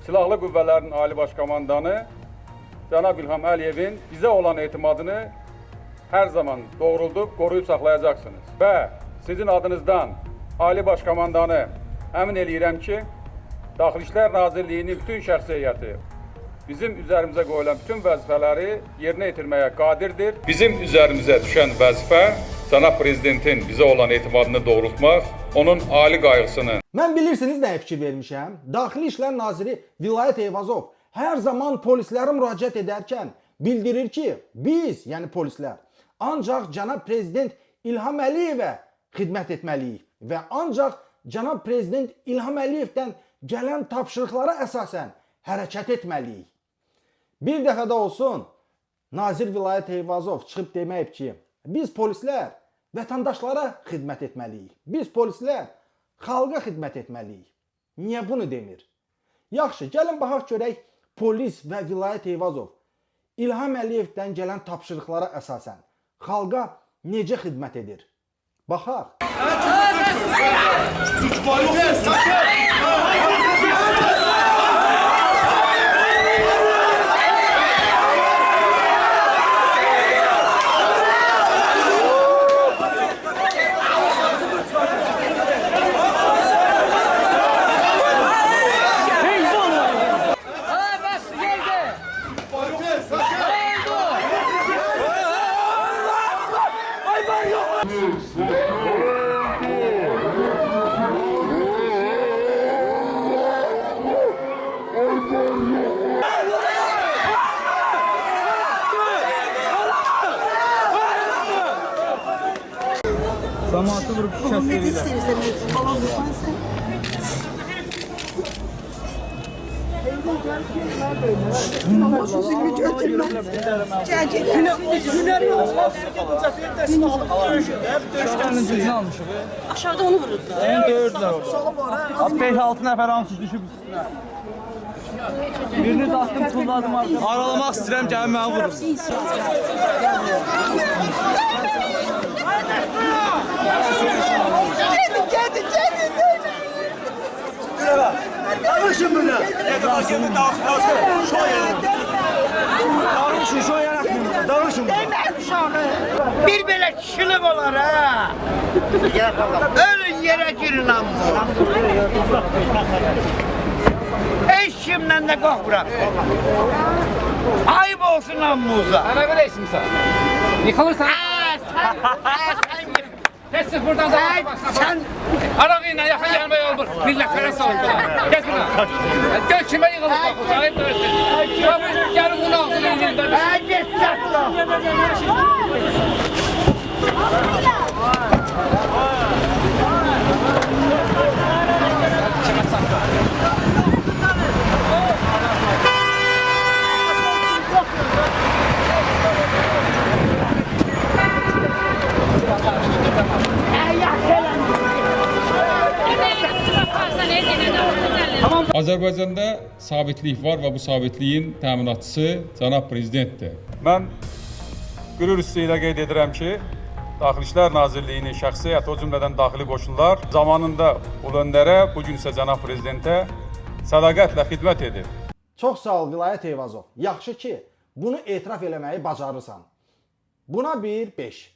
Silahlı Qüvvələrin Ali Baş Komandanı Cənab İlham Əliyevin bizə olan etimadını hər zaman doğruldub, qoruyub saxlayacaqsınız. Və sizin adınızdan Ali Baş Komandanı əmin eləyirəm ki, Daxili İşlər Nazirliyinin bütün şəxsi heyəti bizim üzərimizə qoyulan bütün vəzifələri yerinə yetirməyə qadirdir. Bizim üzərimizə düşən vəzifə Cənab Prezidentin bizə olan etimadını doğrultmaq, onun ali qayğısını. Mən bilirsiniz nəyə fikir vermişəm? Daxili İşlər Naziri Vilayət Eyvazov hər zaman polislərə müraciət edərkən bildirir ki, biz, yəni polislər, ancaq Cənab Prezident İlham Əliyevə xidmət etməliyik və ancaq Cənab Prezident İlham Əliyevdən gələn tapşırıqlara əsasən hərəkət etməliyik. Bir dəfə də olsun Nazir Vilayət Eyvazov çıxıb deməyib ki, biz polislər vətəndaşlara xidmət etməliyik. Biz polislər xalqa xidmət etməliyik. Niyə bunu demir? Yaxşı, gəlin baxaq görək polis və Vilayət Eyvazov İlham Əliyevdən gələn tapşırıqlara əsasən xalqa necə xidmət edir? Baxaq. Zamanı vurup şişəsiyle. Aşağıda onu vururdular. Onu dövdüler orada. 5-6 nəfər hamısı düşüb üstünə. Birini də atdım, tulladım arxasına. Aralamaq istəyirəm, gəlin mənə vurur. Geldi. Danışın bunu. Danışın şu yana. Danışın. Bir belə kişilik olar ha. Ölün yere girin amma. Heç kimdən də qorxmuram. Ayıb olsun ammuza. Ana vereysin sen. Yıkılırsan. Sen yık. Heç çık buradan zaman Sen Arağıyla yakın gelmeye olur. Milletlere savundular. Geç buna. Gör kime yıkılıp bak. Sahip dönsün. Abi gelin bunu ağzını yüzünden. git çatla. Azərbaycanda sabitlik var və bu sabitliyin təminatçısı Cənab Prezidentdir. Mən qürur hissi ilə qeyd edirəm ki, Daxili İşlər Nazirliyinin şəxsi heyəti, o cümlədən daxili qoşunlar zamanında ulu öndərə, bugün isə Cənab Prezidentə sədaqətlə xidmət edir. Çox sağ ol Vilayət Eyvazov. Yaxşı ki, bunu etiraf eləməyi bacarırsan. Buna bir 5.